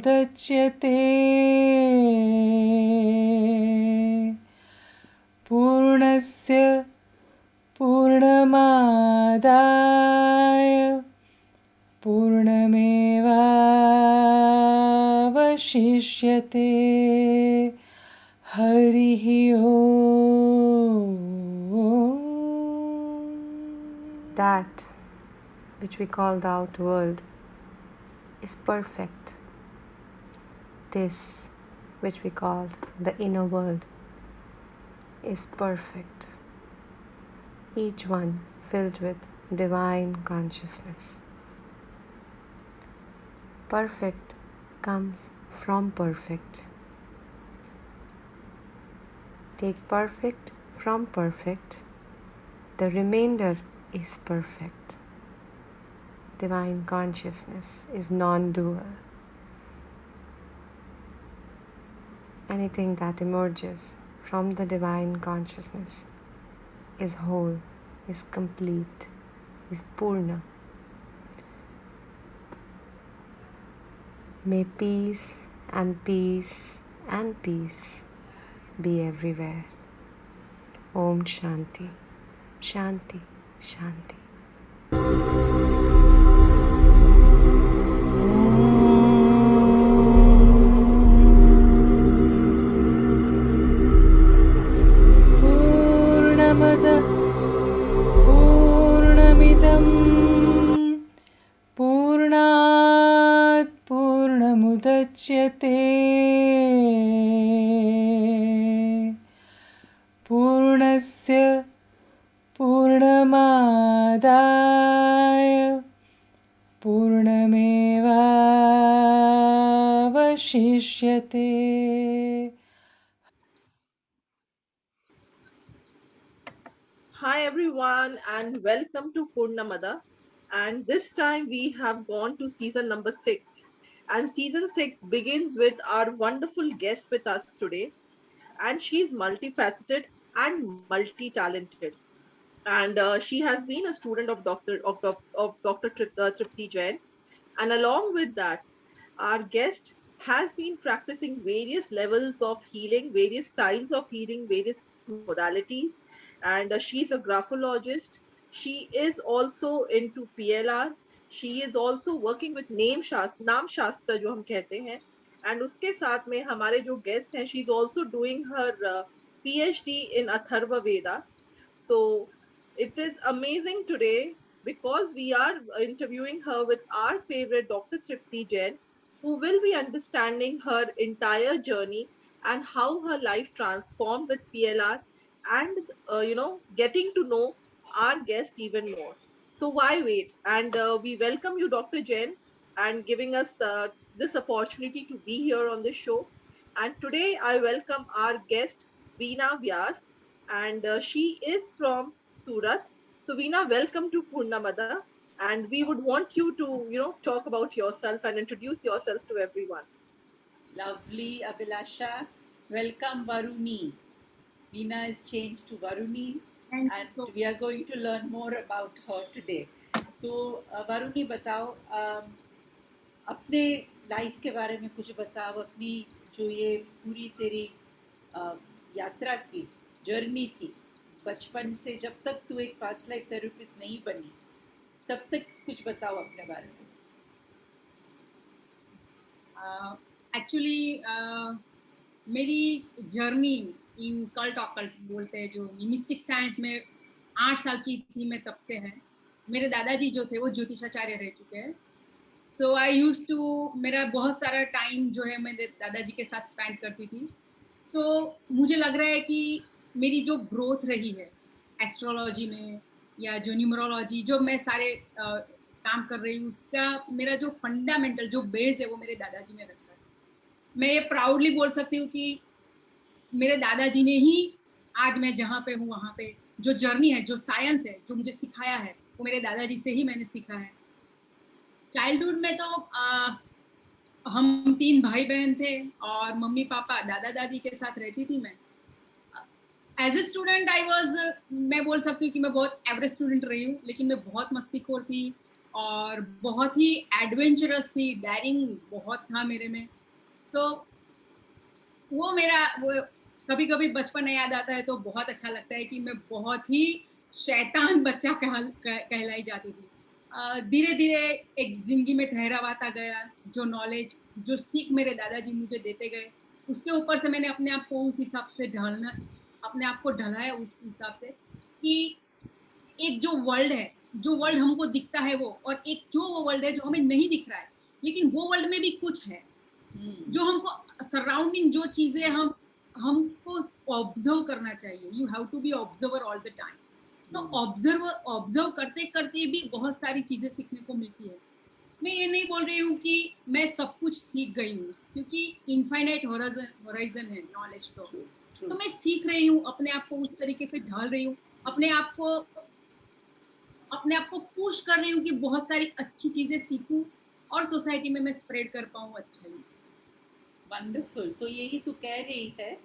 पूर्णमदमुदच्यते पूर्णस्य पूर्णमादाय पूर्णमेवावशिष्यते हरिः ओम्. That which we call the outer world is perfect. This which we call the inner world is perfect. Each one filled with divine consciousness. Perfect comes from perfect. Take perfect from perfect. The remainder is perfect. Divine consciousness is non-dual. Anything that emerges from the divine consciousness is whole, is complete, is Purna. May peace and peace and peace be everywhere. Om Shanti, Shanti, Shanti. पूर्णमदः पूर्णमिदं पूर्णात् पूर्णमुदच्यते पूर्णस्य पूर्णमादाय पूर्णमेवावशिष्यते. Hi everyone and welcome to Purnamada. And this time we have gone to season number 6. And season 6 begins with our wonderful guest with us today. And she's multifaceted and multi-talented. And she has been a student of Dr. Tripti Jain. And along with that, our guest has been practicing various levels of healing, various styles of healing, various modalities, and she's a graphologist. She is also into PLR. She is also working with नाम शास्त्र जो हम कहते हैं, and उसके साथ में हमारे जो guest हैं, she's also doing her PhD in Atharva Veda. So it is amazing today because we are interviewing her with our favorite Dr. Tripti Jain, who will be understanding her entire journey and how her life transformed with PLR and getting to know our guest even more. So why wait? And we welcome you, Dr. Jain, and giving us this opportunity to be here on this show. And today I welcome our guest Veena Vyas, and she is from Surat. So Veena, welcome to Purnamada, and we would want you to talk about yourself and introduce yourself to everyone. Lovely, Abhilasha. Welcome, Varuni. Veena is changed to Varuni, and we are going to learn more about her today. तो वरुणी बताओ, अपने life के बारे में कुछ बताओ, अपनी जो ये पूरी तेरी यात्रा थी, जर्नी थी, बचपन से जब तक तू एक पास्ट लाइफ थेरेपिस्ट नहीं बनी तब तक कुछ बताओ अपने बारे में. एक्चुअली मेरी जर्नी इन कल्ट ऑकल्ट बोलते हैं जो मिस्टिक साइंस में 8 साल की थी मैं तब से है. मेरे दादाजी जो थे वो ज्योतिषाचार्य रह चुके हैं. सो आई यूज टू मेरा बहुत सारा टाइम जो है मेरे दादाजी के साथ स्पेंड करती थी. तो मुझे लग रहा है कि मेरी जो ग्रोथ रही है एस्ट्रोलॉजी में या जो न्यूमरोलॉजी जो मैं सारे काम कर रही हूँ उसका मेरा जो फंडामेंटल जो बेस है वो मेरे दादाजी ने रखा है. मैं ये प्राउडली बोल सकती हूँ कि मेरे दादाजी ने ही आज मैं जहाँ पे हूँ वहाँ पे जो जर्नी है जो साइंस है जो मुझे सिखाया है वो मेरे दादाजी से ही मैंने सीखा है. चाइल्डहुड में तो हम 3 भाई बहन थे और मम्मी पापा दादा दादी के साथ रहती थी. मैं एज ए स्टूडेंट मैं बोल सकती हूँ कि मैं बहुत एवरेज स्टूडेंट रही हूँ, लेकिन मैं बहुत मस्तीखोर थी. और बहुत ही एडवेंचरस थी, डेयरिंग बहुत था मेरे में। सो वो मेरा वो कभी कभी बचपन याद आता है तो बहुत अच्छा लगता है कि मैं बहुत ही शैतान बच्चा कहलाई जाती थी। धीरे धीरे एक जिंदगी में ठहराव आता गया, जो नॉलेज जो सीख मेरे दादाजी मुझे देते गए, उसके ऊपर से मैंने अपने आप को उस हिसाब से ढालना, अपने आप को ढलाया उस हिसाब से कि एक जो वर्ल्ड है, जो वर्ल्ड हमको दिखता है वो, और एक जो वो वर्ल्ड है जो हमें नहीं दिख रहा है, लेकिन वो वर्ल्ड में भी कुछ है जो हमको सराउंडिंग, जो चीजें हमको ऑब्जर्व करना चाहिए। You have to be observer all the time. तो ऑब्जर्व करते करते भी बहुत सारी चीजें सीखने को मिलती है। मैं ये नहीं बोल रही हूँ कि मैं सब कुछ सीख गई हूँ, क्योंकि इनफाइनाइट होराइजन है नॉलेज। तो मैं सीख रही हूँ, अपने आप को उस तरीके से ढाल रही हूँ, अपने आप को पुश कर रही हूँ कि बहुत सारी अच्छी चीजें सीखूं और सोसाइटी में मैं स्प्रेड कर पाऊँ अच्छा ही। वंडरफुल। तो यही तो कह रही है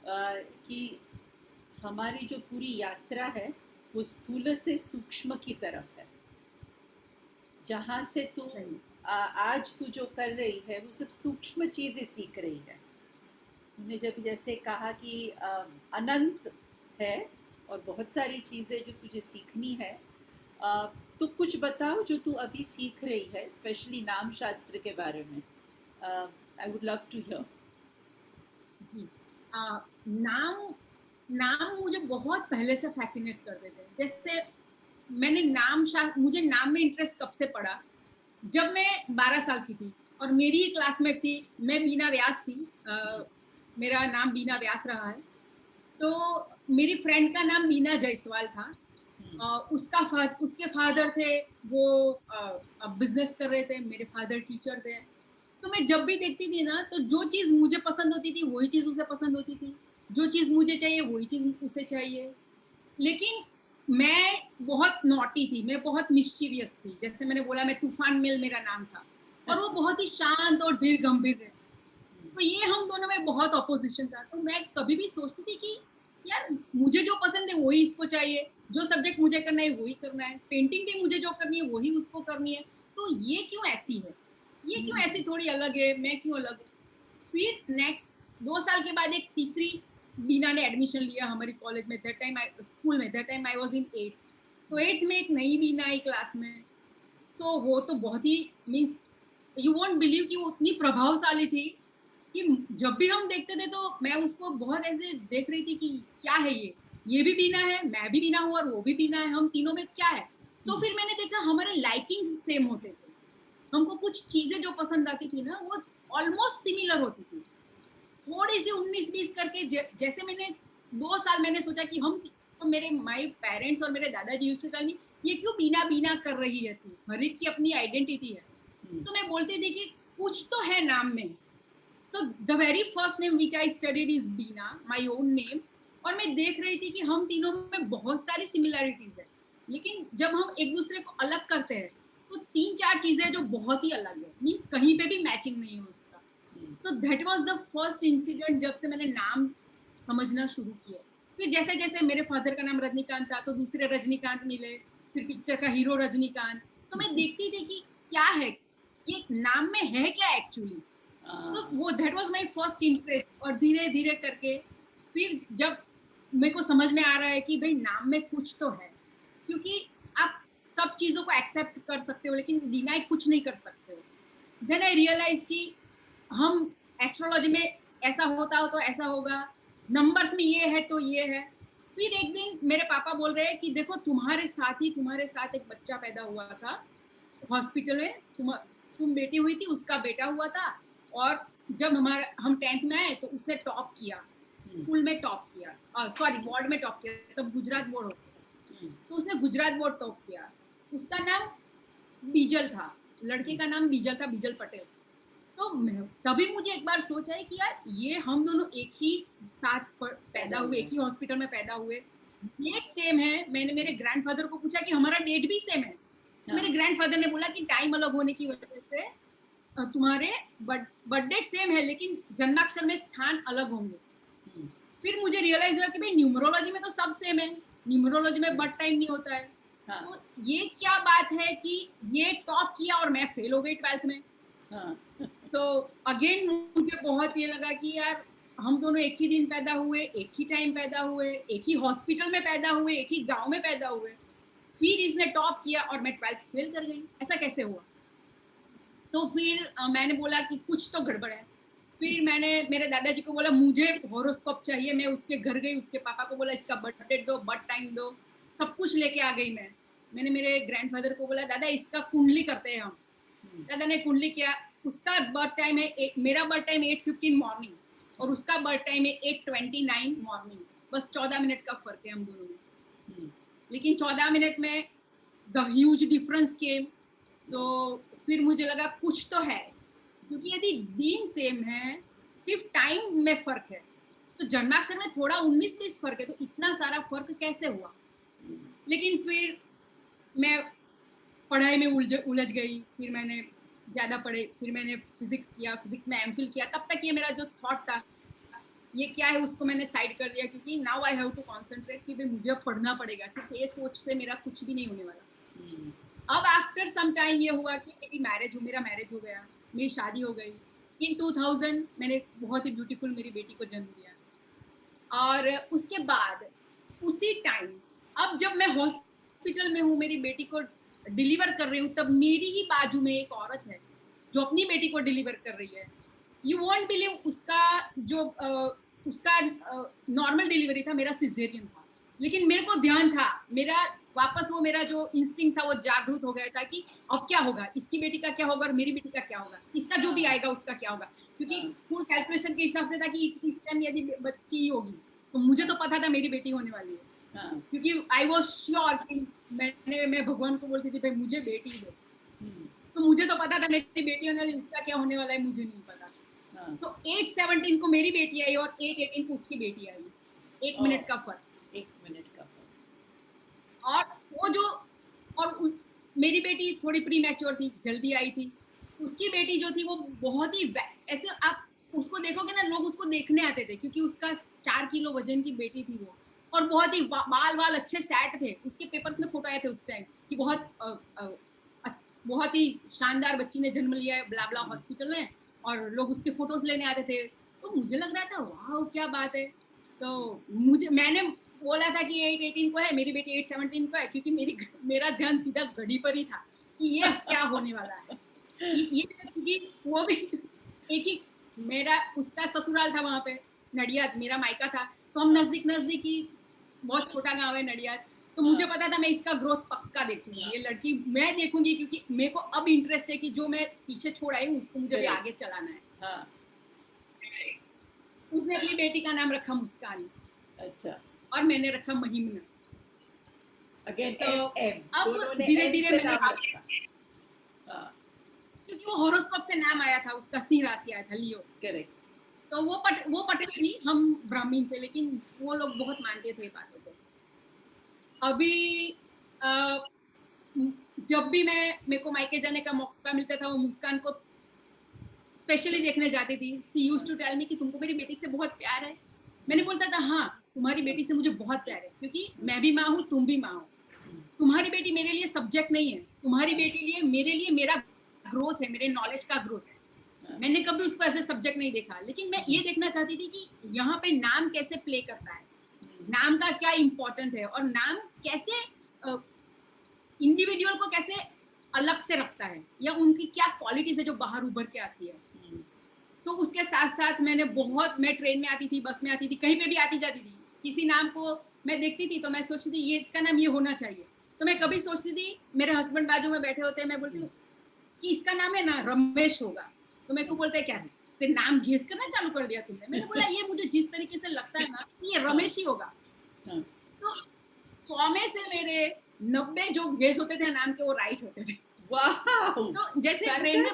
कि हमारी जो पूरी यात्रा है वो स्थूल से सूक्ष्म की तरफ है, जहाँ से तू आज तू जो कर रही है वो सब सूक्ष्म चीजें सीख रही है। तूने जब जैसे कहा कि अनंत है और बहुत सारी चीजें जो तुझे सीखनी है, तो कुछ बताओ जो तू अभी सीख रही है, स्पेशली नाम शास्त्र के बारे में। I would love to hear. जी, नाम मुझे बहुत पहले से फैसिनेट करते थे। जैसे मैंने मुझे नाम में इंटरेस्ट कब से पड़ा, जब मैं 12 साल की थी और मेरी ही क्लासमेट थी, मैं बीना व्यास थी, मेरा नाम बीना व्यास रहा है। तो मेरी फ्रेंड का नाम बीना जायसवाल था। उसके फादर थे, वो बिजनेस कर रहे थे, मेरे फादर टीचर थे। तो मैं जब भी देखती थी ना, तो जो चीज़ मुझे पसंद होती थी वही चीज़ उसे पसंद होती थी, जो चीज़ मुझे चाहिए वही चीज़ उसे चाहिए। लेकिन मैं बहुत नॉटी थी, मैं बहुत मिस्चीवियस थी। जैसे मैंने बोला, मैं तूफान मेल मेरा नाम था, और वो बहुत ही शांत और धीर गंभीर है। तो ये हम दोनों में बहुत अपोजिशन था। तो मैं कभी भी सोचती थी कि यार मुझे जो पसंद है वही इसको चाहिए, जो सब्जेक्ट मुझे करना है वही करना है, पेंटिंग भी मुझे जो करनी है वही उसको करनी है। तो ये क्यों ऐसी है, ये क्यों ऐसी थोड़ी अलग है, मैं क्यों अलग हूँ। फिर नेक्स्ट 2 साल के बाद एक तीसरी बीना ने एडमिशन लिया हमारे कॉलेज में, that time I was in 8th। तो 8th में एक नई बीना आई क्लास में। सो वो तो बहुत ही मीन्स यू वोंट बिलीव कि वो उतनी प्रभावशाली थी कि जब भी हम देखते थे तो मैं उसको बहुत ऐसे देख रही थी कि क्या है ये भी बीना है, मैं भी बीना हूँ और वो भी बीना है, हम तीनों में क्या है। तो फिर मैंने देखा हमारे लाइकिंग सेम होते थे, हमको कुछ चीजें जो पसंद आती थी ना वो ऑलमोस्ट सिमिलर होती थी, थोड़ी सी 19-20 करके। जैसे मैंने 2 साल मैंने सोचा कि हम तो मेरे माय पेरेंट्स और मेरे दादाजी यूज्ड टू टेल मी, ये क्यों बीना बीना कर रही है तू, हर एक की अपनी आइडेंटिटी है। तो मैं बोलती थी कि कुछ तो है नाम में। So the very first name which I studied is Beena, my own name. और मैं देख रही थी कि हम तीनों में बहुत सारी सिमिलैरिटीज है, लेकिन जब हम एक दूसरे को अलग करते हैं तो 3-4 चीजें जो बहुत ही अलग है, मीन्स कहीं पे भी मैचिंग नहीं है उसका। So that was the first incident जब से मैंने नाम समझना शुरू किया। फिर जैसे जैसे मेरे फादर का नाम रजनीकांत था तो दूसरे रजनीकांत मिले, फिर पिक्चर का हीरो रजनीकांत। तो मैं देखती थी कि क्या है ये नाम में है क्या एक्चुअली। सो वो that was my first interest. और धीरे धीरे करके फिर जब मेरे को समझ में आ रहा है कि भाई नाम में कुछ तो है, क्योंकि आप सब चीज़ों को एक्सेप्ट कर सकते हो लेकिन डिनाई कुछ नहीं कर सकते हो। देन आई रियलाइज कि हम एस्ट्रोलॉजी में ऐसा होता हो तो ऐसा होगा, नंबर्स में ये है तो ये है। फिर एक दिन मेरे पापा बोल रहे हैं कि देखो तुम्हारे साथ एक बच्चा पैदा हुआ था हॉस्पिटल में, तुम बेटी हुई थी, उसका बेटा हुआ था। और जब हम 10th में आए तो उसने टॉप किया, स्कूल में टॉप किया, सॉरी बोर्ड में टॉप किया, तब गुजरात बोर्ड होता, तो उसने गुजरात बोर्ड टॉप किया। उसका नाम बीजल था, लड़के का नाम बीजल था, बीजल पटेल। सो तभी मुझे एक बार सोचा है कि यार ये हम दोनों एक ही साथ पैदा हुए, एक ही हॉस्पिटल में पैदा हुए, डेट सेम है। मैंने मेरे ग्रैंडफादर को पूछा कि हमारा डेट भी सेम है। मेरे ग्रैंडफादर ने बोला कि टाइम अलग होने की वजह से तुम्हारे बर्थ डेट सेम है लेकिन जन्माक्षर में स्थान अलग होंगे। फिर मुझे रियलाइज हुआ कि भाई न्यूमरोलॉजी में तो सब सेम है, न्यूमरोलॉजी में बर्थ टाइम नहीं होता है। हाँ, तो ये क्या बात है कि ये टॉप किया और मैं फेल हो गई 12th में। हाँ, सो अगेन मुझे बहुत ये लगा कि यार हम दोनों एक ही दिन पैदा हुए, एक ही टाइम पैदा हुए, एक ही हॉस्पिटल में पैदा हुए, एक ही गांव में पैदा हुए, फिर इसने टॉप किया और मैं 12th फेल कर गई, ऐसा कैसे हुआ? तो फिर मैंने बोला कि कुछ तो गड़बड़ है। फिर मैंने मेरे दादाजी को बोला मुझे हॉरोस्कोप चाहिए। मैं उसके घर गई, उसके पापा को बोला इसका बर्थ डेट दो, बर्थ टाइम दो, सब कुछ लेके आ गई मैंने मेरे ग्रैंडफादर को बोला दादा इसका कुंडली करते हैं हम। दादा ने कुंडली किया। उसका बर्थ टाइम है, मेरा बर्थ टाइम 8:15 मॉर्निंग और उसका बर्थ टाइम है 8:29 मॉर्निंग। बस 14 मिनट का फर्क है हम दोनों में, लेकिन 14 मिनट में द ह्यूज डिफरेंस केम। सो फिर मुझे लगा कुछ तो है, क्योंकि यदि दिन सेम है, सिर्फ टाइम में फर्क है, तो जन्माक्षर में थोड़ा 19-20 फर्क है, तो इतना सारा फर्क कैसे हुआ? लेकिन फिर मैं पढ़ाई में उलझ गई। फिर मैंने ज़्यादा पढ़े, फिर मैंने फिजिक्स किया, फिजिक्स में एमफिल किया। तब तक ये मेरा जो थॉट था ये क्या है उसको मैंने साइड कर दिया, क्योंकि now I have to concentrate कि भाई मुझे पढ़ना पड़ेगा। सिर्फ ये सोच से मेरा कुछ भी नहीं होने वाला। अब आफ्टर सम टाइम ये हुआ कि मेरा मैरिज हो गया, मेरी शादी हो गई। इन 2000 मैंने बहुत ही ब्यूटीफुल मेरी बेटी को जन्म दिया। और उसके बाद उसी टाइम अब जब मैं हॉस्पिटल में हूँ, मेरी बेटी को डिलीवर कर रही हूँ, तब मेरी ही बाजू में एक औरत है जो अपनी बेटी को डिलीवर कर रही है। यू वॉन्ट बिलीव, उसका नॉर्मल डिलीवरी था, मेरा सिजेरियन था। लेकिन मेरे को ध्यान था, मेरा वापस वो मेरा जो इंस्टिंक्ट था वो जागरूक हो गया था कि अब क्या होगा, इसकी बेटी का क्या होगा और मेरी बेटी का क्या होगा, इसका जो भी आएगा उसका क्या होगा। क्योंकि फुल कैलकुलेशन के हिसाब से था कि इस टाइम यदि बच्ची होगी तो मुझे तो पता था मेरी बेटी होने वाली है। क्योंकि आई वॉज श्योर कि मैं भगवान को बोलती थी भाई मुझे बेटी दो। तो मुझे तो पता था मेरी बेटी होने वाली, उसका क्या होने वाला है मुझे नहीं पता। सो 8:17 को मेरी बेटी आई और 8:18 को उसकी बेटी आई। 1 मिनट का फर्क। 1 मिनट का फर्क। और वो जो मेरी बेटी थोड़ी प्री मैच्योर थी, जल्दी आई थी। उसकी बेटी जो थी वो बहुत ही ऐसे, आप उसको देखोगे ना, लोग उसको देखने आते थे क्योंकि उसका 4 किलो वजन की बेटी थी वो, और बहुत ही बाल अच्छे सेट थे। उसके पेपर्स में फोटो आए थे उस टाइम कि बहुत ही शानदार बच्ची ने जन्म लिया है ब्ला ब्ला हॉस्पिटल में, और लोग उसके फोटोज लेने आते थे। तो मुझे लग रहा था वाह क्या बात है। तो मैंने बोला था कि 8:18 को है, मेरी बेटी 8:17 को है, क्योंकि मेरा ध्यान सीधा घड़ी पर ही था कि ये क्या होने वाला है। ये क्योंकि वो भी एक ही, मेरा उसका ससुराल था वहाँ पे नडियाद, मेरा मायका था, तो हम नजदीक ही, बहुत छोटा गांव है नडियाद। तो मुझे पता था मैं इसका ग्रोथ पक्का देखूंगी, ये लड़की मैं देखूंगी, क्योंकि मेरे को अब इंटरेस्ट है कि जो मैं पीछे छोड़ आई हूँ उसको मुझे भी आगे चलाना है। उसने अपनी बेटी का नाम रखा मुस्कान। अच्छा। और मैंने रखा महिमना। अगेन तो अब धीरे धीरे क्योंकि वो हॉरोस्कोप से नाम आया था, उसका सिंह राशि आया था, लियो। करेक्ट। तो वो पटरी थी, हम ब्राह्मण थे, लेकिन वो लोग बहुत मानते थे बातों को। अभी जब भी मेरे को मायके जाने का मौका मिलता था, वो मुस्कान को स्पेशली देखने जाती थी। She used to tell me कि तुमको मेरी बेटी से बहुत प्यार है। मैंने बोलता था हाँ तुम्हारी बेटी से मुझे बहुत प्यार है, क्योंकि मैं भी माँ हूँ, तुम भी माँ हो। तुम्हारी बेटी मेरे लिए सब्जेक्ट नहीं है, तुम्हारी बेटी मेरे लिए मेरा ग्रोथ है, मेरे नॉलेज का ग्रोथ है। मैंने कभी उसको एज ए सब्जेक्ट नहीं देखा, लेकिन मैं ये देखना चाहती थी कि यहाँ पे नाम कैसे प्ले करता है, नाम का क्या इम्पोर्टेंट है, और नाम कैसे इंडिविजुअल को कैसे अलग से रखता है, या उनकी क्या क्वालिटीज है जो बाहर उभर के आती है। तो उसके साथ साथ मैं ट्रेन में आती थी, बस में आती थी, कहीं पे भी आती जाती थी, किसी नाम को मैं देखती थी तो मैं सोचती थी ये इसका नाम ये होना चाहिए। तो मैं कभी सोचती थी, मेरे हस्बैंड बाजू में बैठे होते हैं, मैं बोलती हूँ कि इसका नाम है ना रमेश होगा, तो मेरे को बोलते हैं क्या है, तो नाम घेस करना चालू कर दिया तुमने। मैंने बोला ये मुझे जिस तरीके से लगता है ना ये रमेश ही होगा। तो 100 में से मेरे 90 जो गेस होते थे नाम के वो राइट होते थे। तो जैसे ट्रेन में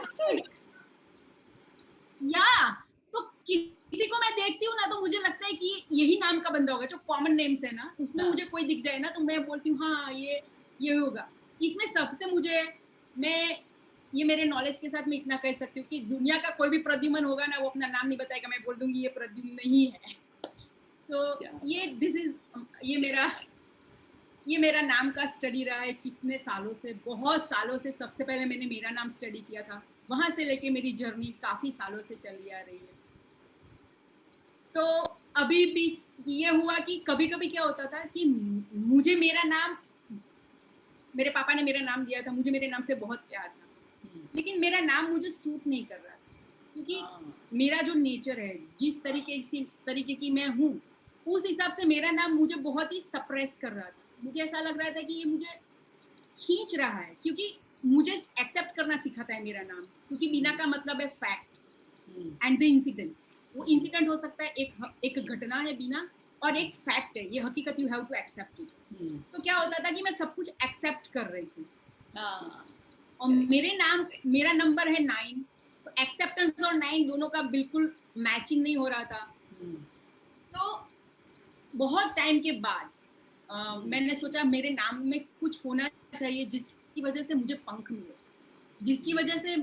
तो किसी को मैं देखती हूँ ना, तो मुझे लगता है कि यही नाम का बंदा होगा, जो कॉमन नेम्स है ना उसमें मुझे कोई दिख जाए ना तो मैं बोलती हूँ हाँ ये होगा। इसमें सबसे ये मेरे नॉलेज के साथ मैं इतना कह सकती हूँ कि दुनिया का कोई भी प्रद्युमन होगा ना, वो अपना नाम नहीं बताएगा, मैं बोल दूंगी ये प्रद्युमन नहीं है। सो ये मेरा ये मेरा नाम का स्टडी रहा है कितने सालों से, बहुत सालों से। सबसे पहले मैंने मेरा नाम स्टडी किया था, वहां से लेके मेरी जर्नी काफी सालों से चली आ रही है। तो अभी भी ये हुआ कि कभी कभी क्या होता था कि मुझे मेरा नाम, मेरे पापा ने मेरा नाम दिया था, मुझे मेरे नाम से बहुत प्यार था, लेकिन मेरा नाम मुझे सूट नहीं कर रहा था, क्योंकि मेरा जो नेचर है, जिस तरीके की मैं हूँ, उस हिसाब से मेरा नाम मुझे बहुत ही सप्रेस कर रहा था। मुझे ऐसा लग रहा था कि ये मुझे खींच रहा है, क्योंकि मुझे एक्सेप्ट करना सिखाता है मेरा नाम, क्योंकि बीना का मतलब है फैक्ट एंड द इंसिडेंट। वो इंसिडेंट हो सकता है, एक घटना है बीना, और एक फैक्ट है, ये हकीकत, you have to accept it. तो क्या होता था कि मैं सब कुछ एक्सेप्ट कर रही थी। और मेरा नंबर है 9, तो एक्सेप्टेंस और 9 दोनों का बिल्कुल मैचिंग नहीं हो रहा था। तो बहुत टाइम के बाद मैंने सोचा मेरे नाम में कुछ होना चाहिए जिसकी वजह से मुझे पंख मिले, जिसकी वजह से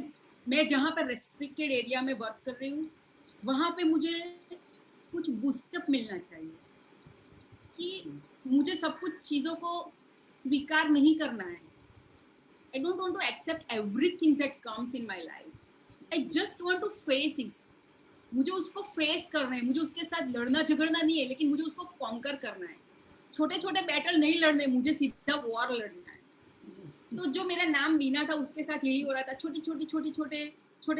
मैं जहाँ पर रेस्ट्रिक्टेड एरिया में वर्क कर रही हूँ, वहाँ पे मुझे कुछ बूस्टअप मिलना चाहिए, कि मुझे सब कुछ चीज़ों को स्वीकार नहीं करना है। I don't want to accept everything that comes in my life. I just want to face it. मुझे उसको फेस करना है, मुझे उसके साथ लड़ना झगड़ना नहीं है, लेकिन मुझे उसको कॉन्कर करना है। छोटे छोटे बैटल नहीं लड़ने, मुझे सीधा वॉर लड़ना है। तो जो मेरा नाम बीना था, उसके साथ यही हो रहा था। छोटे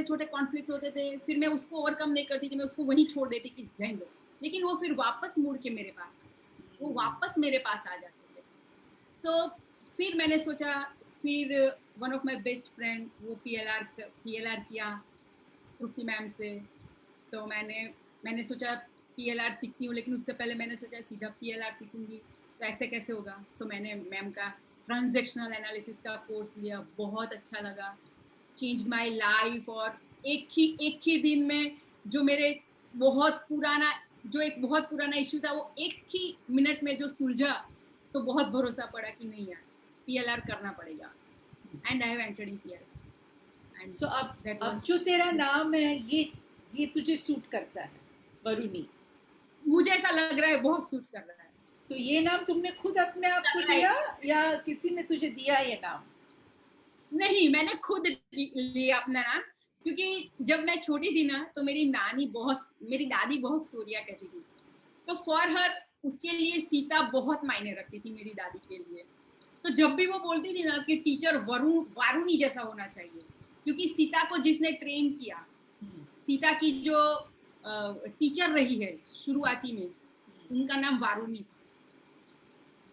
छोटे कॉन्फ्लिक्ट होते थे, फिर मैं उसको ओवरकम नहीं करती थी, मैं उसको वहीं छोड़ देती कि जाने दो, लेकिन वो फिर वापस मुड़ के मेरे पास वो वापस मेरे पास आ जाते थे। सो फिर मैंने सोचा, फिर one of my best friend, वो PLR किया तृप्ति मैम से। तो मैंने सोचा PLR सीखती हूँ, लेकिन उससे पहले मैंने सोचा सीधा PLR सीखूंगी, तो ऐसे कैसे होगा। सो मैंने मैम का ट्रांजैक्शनल एनालिसिस का कोर्स लिया, बहुत अच्छा लगा, चेंज माई लाइफ। और एक ही दिन में जो मेरे बहुत पुराना इश्यू था, वो एक ही मिनट में जो सुलझा, तो बहुत भरोसा पड़ा कि नहीं यार, PLR करना पड़ेगा। And I have entered in PLR। सो अब जो तेरा नाम है, ये तुझे सूट करता है, वरुणी? मुझे ऐसा लग रहा है बहुत सूट कर रहा है। तो ये नाम तुमने खुद अपने आप को दिया या किसी ने तुझे दिया ये नाम? नहीं, मैंने खुद लिया अपना नाम, क्योंकि जब मैं छोटी थी ना, तो मेरी दादी बहुत स्टोरियाँ कहती थी। तो फॉर हर, उसके लिए सीता बहुत मायने रखती थी मेरी दादी के लिए। तो जब भी वो बोलती थी ना कि टीचर वारुणी जैसा होना चाहिए, क्योंकि सीता को जिसने ट्रेन किया, सीता की जो टीचर रही है शुरुआती में, उनका नाम वारुणी।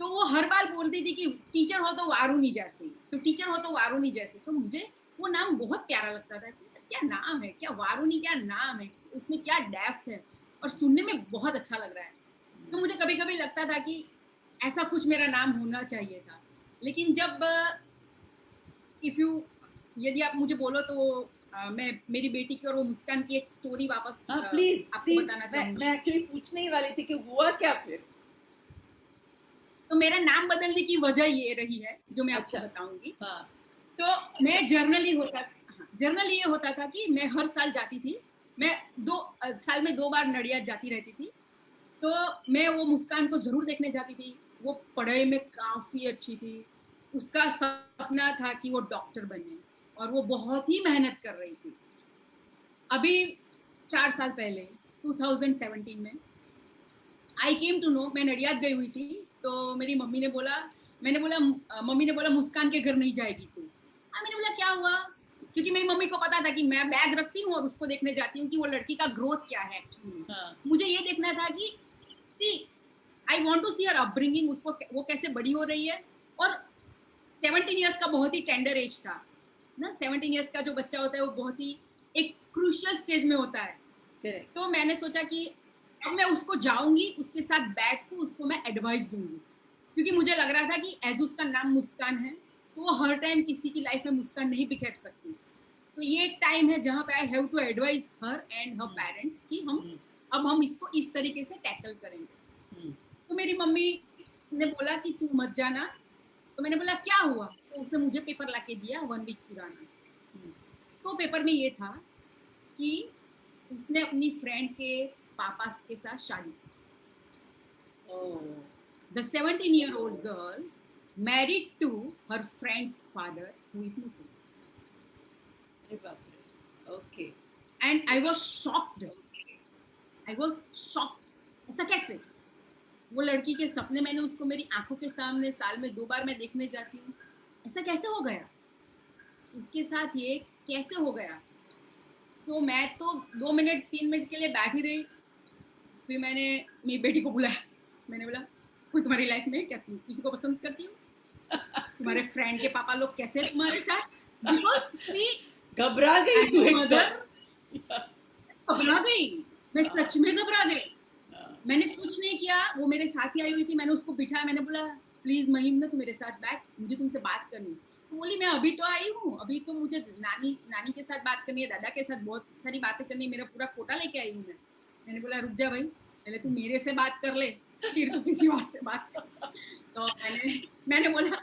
तो वो हर बार बोलती थी कि टीचर हो तो वारुणी जैसे, तो टीचर हो तो वारुणी जैसे। तो मुझे वो नाम बहुत प्यारा लगता था कि क्या नाम है, क्या वारुणी, क्या नाम है, उसमें क्या डेप्थ है, और सुनने में बहुत अच्छा लग रहा है। तो मुझे कभी कभी लगता था कि ऐसा कुछ मेरा नाम होना चाहिए था। लेकिन जब यदि आप मुझे बोलो, तो मैं मेरी बेटी की और वो मुस्कान की एक स्टोरी वापस प्लीज आपको बताना चाहूंगी। मैं एक्चुअली पूछने ही वाली थी कि हुआ क्या फिर। तो मेरा नाम बदलने की वजह ये रही है, जो मैं आपको बताऊंगी। हाँ। तो मैं जर्नली ये होता था कि मैं हर साल जाती थी, मैं साल में 2 बार नडियाद जाती रहती थी। तो मैं वो मुस्कान को जरूर देखने जाती थी। वो पढ़ाई में काफी अच्छी थी, उसका सपना था कि वो डॉक्टर बने, और वो बहुत ही मेहनत कर रही थी। अभी 4 साल पहले 2017 में आई केम टू नो, मैं नडियाद गई हुई थी, तो मेरी मम्मी ने बोला मुस्कान के घर नहीं जाएगी तू। मैंने बोला क्या हुआ, क्योंकि मेरी मम्मी को पता था कि मैं बैग रखती हूँ और उसको देखने जाती हूँ कि वो लड़की का ग्रोथ क्या है एक्चुअली। मुझे ये देखना था कि I want to see her upbringing, उसको वो कैसे बड़ी हो रही है। और 17 ईयर्स का बहुत ही टेंडर एज था ना। 17 ईयर्स का जो बच्चा होता है, वो बहुत ही एक क्रूशियल स्टेज में होता है। तो मैंने सोचा कि अब मैं उसको जाऊंगी, उसके साथ बैठ के उसको मैं एडवाइस दूंगी, क्योंकि मुझे लग रहा था कि एज उसका नाम मुस्कान है, तो वो हर टाइम किसी की लाइफ में मुस्कान नहीं बिखेर सकती। तो ये एक टाइम है जहाँ पे I have to advice her and her parents कि हम इसको इस तरीके से टैकल करेंगे। तो मेरी मम्मी ने बोला कि तू मत जाना। तो मैंने बोला क्या हुआ, तो उसने मुझे पेपर लाके दिया 1 वीक पुराना। सो पेपर में ये था कि उसने अपनी फ्रेंड के पापा के साथ शादी की। The 17-year-old girl married to her friend's father who is Muslim. अरे बाप रे. Okay. And I was shocked. ऐसा कैसे? वो लड़की के सपने मैंने उसको मेरी आंखों के सामने साल में 2 बार मैं देखने जाती हूँ. ऐसा कैसे हो गया? उसके साथ ये कैसे हो गया? So मैं तो 2 मिनट 3 मिनट के लिए बैठी रही. फिर मैंने मेरी बेटी को बुलाया. मैंने बोला कोई तुम्हारी लाइफ में क्या, तुम किसी को पसंद करती हो? तुम्हारे फ्रेंड के पापा लोग कैसे हैं तुम्हारे साथ? बिकॉज घबरा गई तू मदर एकदम. घबरा गई. मैं सच में घबरा गई. मैंने कुछ नहीं किया. वो मेरे साथ ही आई हुई थी. मैंने उसको बिठाया. मैंने बोला प्लीज महिम ना, तू मेरे साथ बैठ, मुझे तुमसे बात करनी. तो बोली मैं अभी तो आई हूँ, अभी तो मुझे नानी के साथ बात करनी है, दादा के साथ बहुत सारी बातें करनी है, मेरा पूरा कोटा लेके आई हूँ मैं. मैंने बोला रुक जा भाई, पहले तू मेरे से बात कर ले, फिर तू किसी और से बात कर. तो मैंने बोला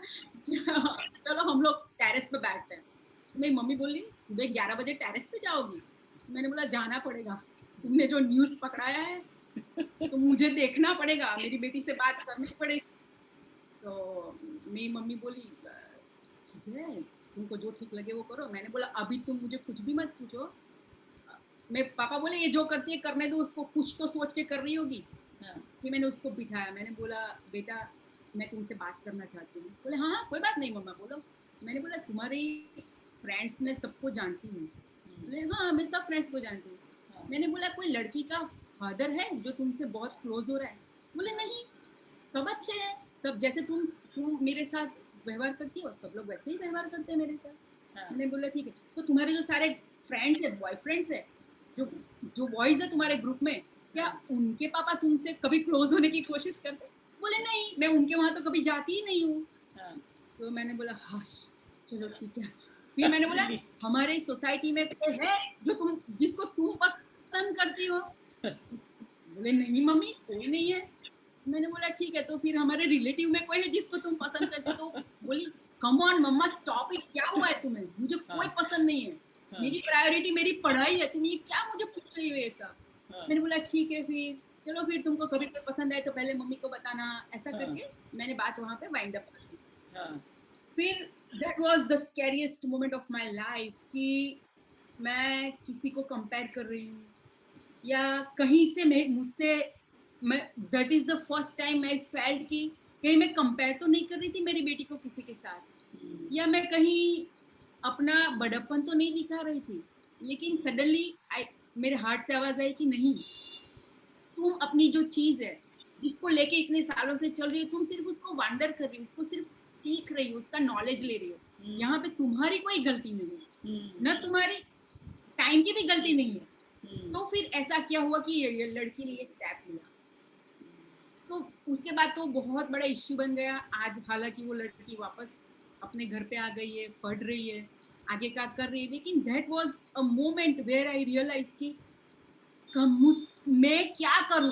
चलो हम लोग टेरेस पे बैठते हैं. तो मेरी मम्मी बोली सुबह 11 बजे टेरेस पे जाओगी? मैंने बोला जाना पड़ेगा, तुमने जो न्यूज़ पकड़ाया है तो मुझे देखना पड़ेगा, मेरी बेटी से बात करनी पड़ेगी. तो मेरी मम्मी बोली ठीक है, तुमको जो ठीक लगे वो करो. मैंने बोला अभी तुम मुझे कुछ भी मत पूछो. मेरे पापा बोले ये जो करती है करने दो उसको, कुछ तो सोच के कर रही होगी. फिर मैंने उसको बिठाया. मैंने बोला बेटा मैं तुमसे बात करना चाहती हूँ. बोले हाँ कोई बात नहीं मम्मा बोलो. मैंने बोला तुम्हारे फ्रेंड्स में सबको जानती हूँ. बोले हाँ मैं सब फ्रेंड्स को जानती हूँ. मैंने बोला कोई लड़की का फादर है जो तुमसे बहुत क्लोज हो रहा है? बोले नहीं, सब अच्छे हैं, सब जैसे तुम मेरे साथ व्यवहार करती हो सब लोग वैसे ही व्यवहार करते हैं मेरे साथ. मैंने बोला ठीक है. तो तुम्हारे जो सारे फ्रेंड्स है, बॉयफ्रेंड्स है, जो बॉयज है तुम्हारे ग्रुप में, क्या उनके पापा तुमसे कभी क्लोज होने की कोशिश करते? बोले नहीं, मैं उनके वहाँ तो कभी जाती ही नहीं हूँ. सो मैंने बोला हश चलो ठीक है. फिर मैंने बोला हमारे सोसाइटी में कोई है जिसको तुम पसंद करती हो? बोले नहीं मम्मी कोई नहीं है. मैंने बोला ठीक है, तो फिर हमारे रिलेटिव में कोई है जिसको तुम पसंद करती हो? तो बोली come on mamma stop it, क्या हुआ है तुम्हें? मुझे कोई पसंद नहीं है, मेरी प्रायोरिटी मेरी पढ़ाई है, तुम ये क्या मुझे पूछ रही हो ये सब? मैंने बोला ठीक है फिर चलो, फिर तुमको कभी कोई पसंद आए तो पहले मम्मी को बताना. ऐसा करके मैंने बात वहाँ पे वाइंड अप कर दी. फिर that was the scariest moment of my life कि मैं किसी को कंपेयर कर रही हूँ या कहीं से मुझसे that is the first time I felt कि कहीं मैं कंपेयर तो नहीं कर रही थी मेरी बेटी को किसी के साथ, या मैं कहीं अपना बड़प्पन तो नहीं दिखा रही थी. लेकिन सडनली मेरे हार्ट से आवाज आई कि नहीं, तुम अपनी जो चीज है जिसको लेके इतने सालों से चल रही हो, तुम सिर्फ उसको वंडर कर रही हो, उसको सिर्फ सीख रही हो, उसका नॉलेज ले रही हो. यहाँ पे तुम्हारी कोई गलती नहीं है, ना तुम्हारी टाइम की भी गलती नहीं है. तो फिर ऐसा क्या हुआ कि ये लड़की ने ये स्टेप लिया. सो उसके बाद तो बहुत बड़ा इश्यू बन गया. आज हालांकि वो लड़की वापस अपने घर पे आ गई है, पढ़ रही है, आगे का कर रही है. लेकिन that was a moment where I realize कि मैं क्या करूं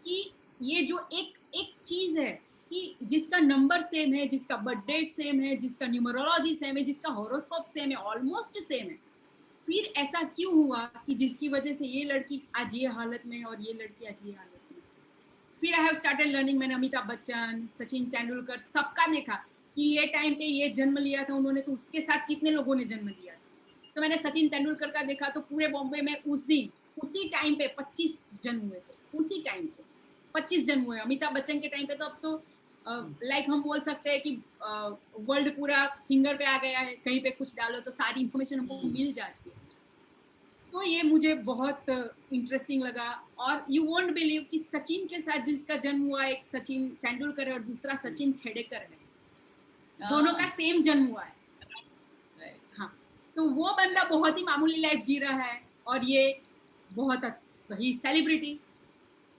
कि ये जो एक चीज है कि जिसका नंबर सेम है, जिसका बर्थ डेट सेम है, जिसका न्यूमरोलॉजी सेम है, जिसका हॉरोस्कोप सेम है, ऑलमोस्ट सेम है, फिर ऐसा क्यों हुआ कि जिसकी वजह से ये लड़की आज ये हालत में और ये लड़की आज ये हालत में. फिर आई हैव स्टार्टेड लर्निंग. मैंने अमिताभ बच्चन, सचिन तेंदुलकर सबका देखा कि ये टाइम पे ये जन्म लिया था उन्होंने, तो उसके साथ कितने लोगों ने जन्म लिया था. तो मैंने सचिन तेंदुलकर का देखा तो पूरे बॉम्बे में उस दिन उसी टाइम पे 25 जन्म हुए थे. उसी टाइम पे 25 जन्म हुए. अमिताभ बच्चन के टाइम पे तो अब तो लाइक हम बोल सकते हैं कि वर्ल्ड पूरा फिंगर पे आ गया है, कहीं पे कुछ डालो तो सारी इंफॉर्मेशन हमको मिल जाती है. तो ये मुझे बहुत इंटरेस्टिंग लगा. और यू वोंट बिलीव कि सचिन के साथ जिसका जन्म हुआ, एक सचिन तेंदुलकर है और दूसरा सचिन खेडेकर है, दोनों का सेम जन्म हुआ है. हाँ, तो वो बंदा बहुत ही मामूली लाइफ जी रहा है और ये बहुत ही सेलिब्रिटी.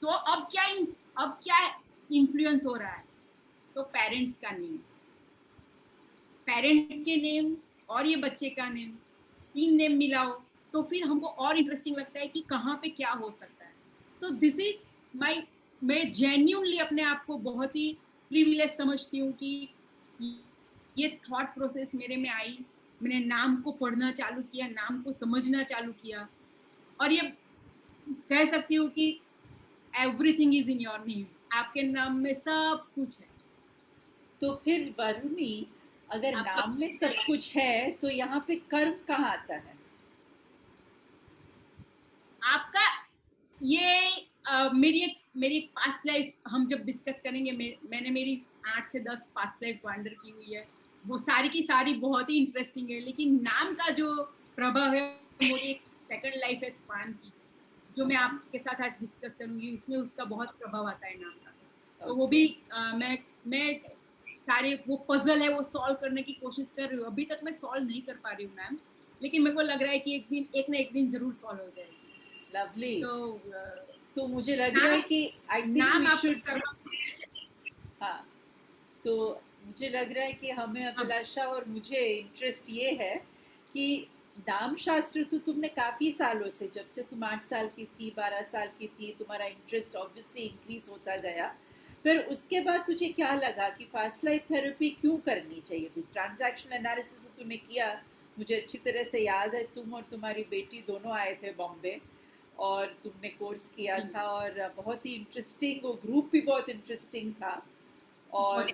तो अब क्या इन्फ्लुएंस हो रहा है? तो पेरेंट्स का नेम, पेरेंट्स के नेम और ये बच्चे का नेम, 3 नेम मिलाओ तो फिर हमको और इंटरेस्टिंग लगता है कि कहाँ पे क्या हो सकता है. सो दिस इज मैं जेन्युइनली अपने आप को बहुत ही प्रिविलेज समझती हूँ कि ये थॉट प्रोसेस मेरे में आई. मैंने नाम को पढ़ना चालू किया, नाम को समझना चालू किया, और ये कह सकती हूँ कि everything is in your name. आपके नाम में सब कुछ है. तो फिर वरुणी, अगर नाम में सब कुछ है तो यहाँ पे कर्म कहाँ आता है? आपका ये मेरी पास्ट लाइफ हम जब डिस्कस करेंगे, मैंने मेरी 8 से 10 पास्ट लाइफ वंडर की हुई है, वो सारी की सारी बहुत ही इंटरेस्टिंग है। लेकिन नाम का जो प्रभाव है, मेरी एक सेकंड लाइफ है स्वान की, जो मैं आपके साथ आज डिस्कस करूंगी, उसमें उसका बहुत प्रभाव आता है नाम का। तो वो भी मैं सारे वो पजल है वो सॉल्व करने की कोशिश कर रही हूँ। अभी तक मैं सॉल्व नहीं कर पा रही हूँ मैम, लेकिन मेरे को लग रहा है कि एक ना एक दिन जरूर सॉल्व हो जाएगी। लवली। तो मुझे लग रहा है कि आई थिंक वी शुड, हाँ, तो मुझे लग रहा है कि हमें, अभिलाषा और मुझे इंटरेस्ट ये है कि नाम शास्त्र तो तुमने काफ़ी सालों से, जब से तुम 8 साल की थी, 12 साल की थी, तुम्हारा इंटरेस्ट ऑब्वियसली इंक्रीज होता गया। फिर उसके बाद तुझे क्या लगा कि पास्ट लाइफ थेरेपी क्यों करनी चाहिए? तुझे ट्रांजैक्शन एनालिसिस तो तूने किया, मुझे अच्छी तरह से याद है। तुम और तुम्हारी बेटी दोनों आए थे बॉम्बे और तुमने कोर्स किया था, और बहुत ही इंटरेस्टिंग, वो ग्रुप भी बहुत इंटरेस्टिंग था। और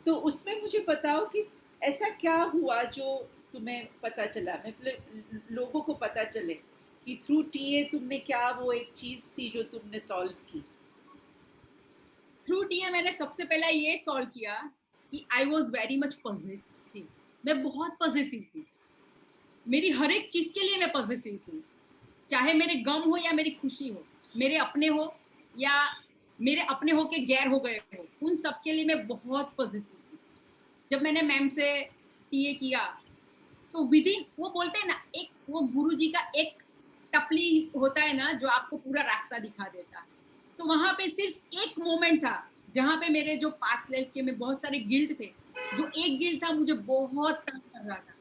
तो उसमें मुझे बताओ कि ऐसा क्या हुआ जो तुम्हें पता चला, मतलब लोगों को पता चले कि थ्रू टीए तुमने क्या, वो एक चीज थी जो तुमने सॉल्व की? थ्रू टीए मैंने सबसे पहला ये सॉल्व किया कि I was very much positive. मैं बहुत पॉजिटिव थी, मेरी हर एक चीज के लिए मैं पॉजिटिव थी, चाहे मेरे गम हो या मेरी खुशी हो, मेरे अपने हो या मेरे अपने हो के गैर हो गए हो, उन सब के लिए मैं बहुत पॉजिटिव थी। जब मैंने मैम से टीए किया तो विदिन, वो बोलते हैं ना, एक वो गुरु जी का एक टपली होता है ना जो आपको पूरा रास्ता दिखा देता है। सो वहां पे सिर्फ एक मोमेंट था जहाँ पे मेरे जो पास्ट लाइफ के में बहुत सारे गिल्ट थे, जो एक गिल्ट था मुझे बहुत तंग कर रहा था,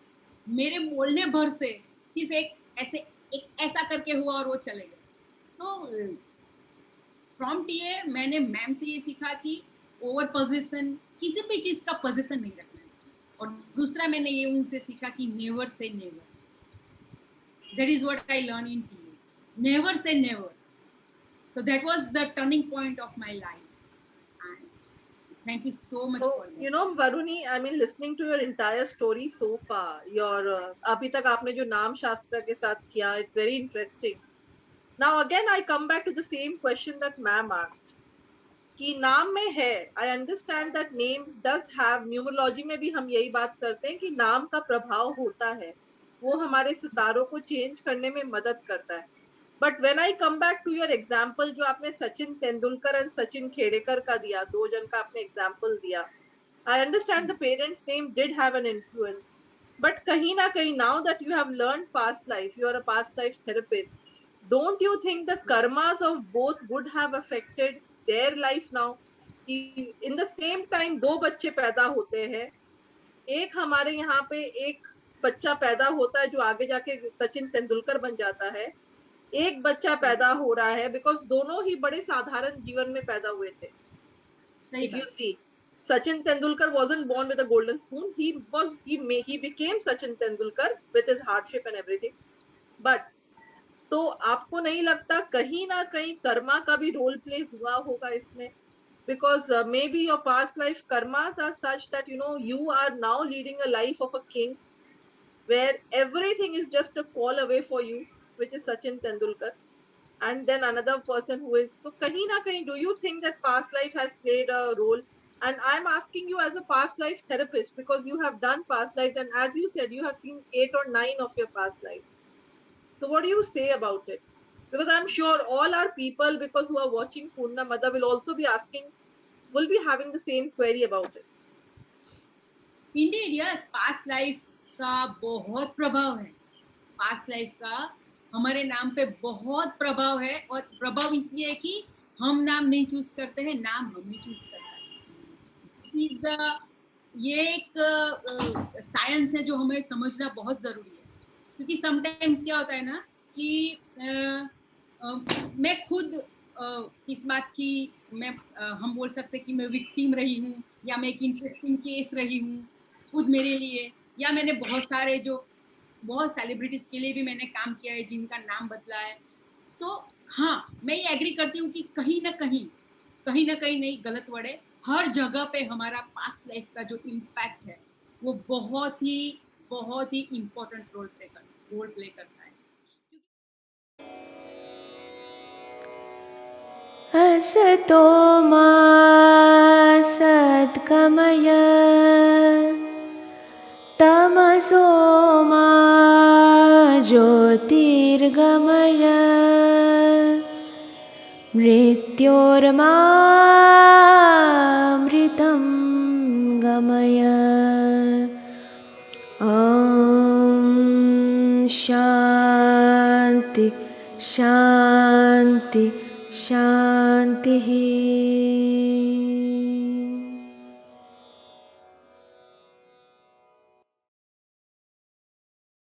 मेरे बोलने भर से सिर्फ एक ऐसा करके हुआ और वो चले गए। सो फ्रॉम टीए मैंने मैम से ये सीखा कि ओवर पोजीशन, किसी भी चीज का पोजीशन नहीं रखना चाहिए। और दूसरा मैंने ये उनसे सीखा कि never say never, that is what I learn in TA, never say never. So that was the turning point of my life, and thank you so much for that. You know, Varuni, I mean, listening to your entire story so far, your अभी तक आपने जो नाम शास्त्र के साथ किया, it's very interesting. Now again, I come back to the same question that ma'am asked. कि नाम में है, I understand that name does have, numerology में भी हम यही बात करते हैं कि नाम का प्रभाव होता है, वो हमारे सितारों को चेंज करने में मदद करता है। But when I come back to your example, जो आपने सचिन तेंदुलकर एंड सचिन खेड़ेकर का दिया, 2 जन का आपने एग्जाम्पल दिया, I understand the parents name did have an influence, but कहीं ना कहीं now that you have learn past life, you are a past life therapist, don't you think the karmas of both would have affected their life now? कि in the same time 2 बच्चे पैदा होते हैं, एक हमारे यहाँ पे एक बच्चा पैदा होता है जो आगे जाके सचिन तेंदुलकर बन जाता है, एक बच्चा पैदा हो रहा है, बिकॉज दोनों ही बड़े साधारण जीवन में पैदा हुए थे। If you see, Sachin Tendulkar wasn't born with a golden spoon. He became Sachin Tendulkar with his hardship and everything. But तो आपको नहीं लगता कहीं ना कहीं कर्मा का भी रोल प्ले हुआ होगा इसमें? Because maybe your past life karmas are such that you are now leading a life of a king, where everything is just a call away for you, which is Sachin Tendulkar, and then another person who is, so kahin na kahin, do you think that past life has played a role? And I'm asking you as a past life therapist, because you have done past lives, and as you said, you have seen 8 or 9 of your past lives. So what do you say about it? Because I'm sure all our people, because who are watching Purna Mada, will also be asking, will be having the same query about it. Indeed, yes, past life का बहुत प्रभाव है, past life का हमारे नाम पे बहुत प्रभाव है। और प्रभाव इसलिए है कि हम नाम नहीं चूज करते हैं, नाम हम ही चूज करता है। ये एक साइंस है जो हमें समझना बहुत जरूरी है, क्योंकि समटाइम्स क्या होता है ना कि मैं खुद इस बात की हम बोल सकते हैं कि मैं विक्टिम रही हूँ, या मैं एक इंटरेस्टिंग केस रही हूँ खुद मेरे लिए, या मैंने बहुत सेलिब्रिटीज के लिए भी मैंने काम किया है जिनका नाम बदला है। तो हाँ, मैं ये एग्री करती हूँ कि कहीं ना कहीं नहीं, गलत वर्ड है, हर जगह पे हमारा पास्ट लाइफ का जो इम्पैक्ट है वो बहुत ही इम्पोर्टेंट रोल प्ले करता है। असतो मा सद्गमय तमसो मा ज्योतिर्गमय मृत्योर्मामृतं गमय। ॐ शान्ति शान्ति शान्तिः।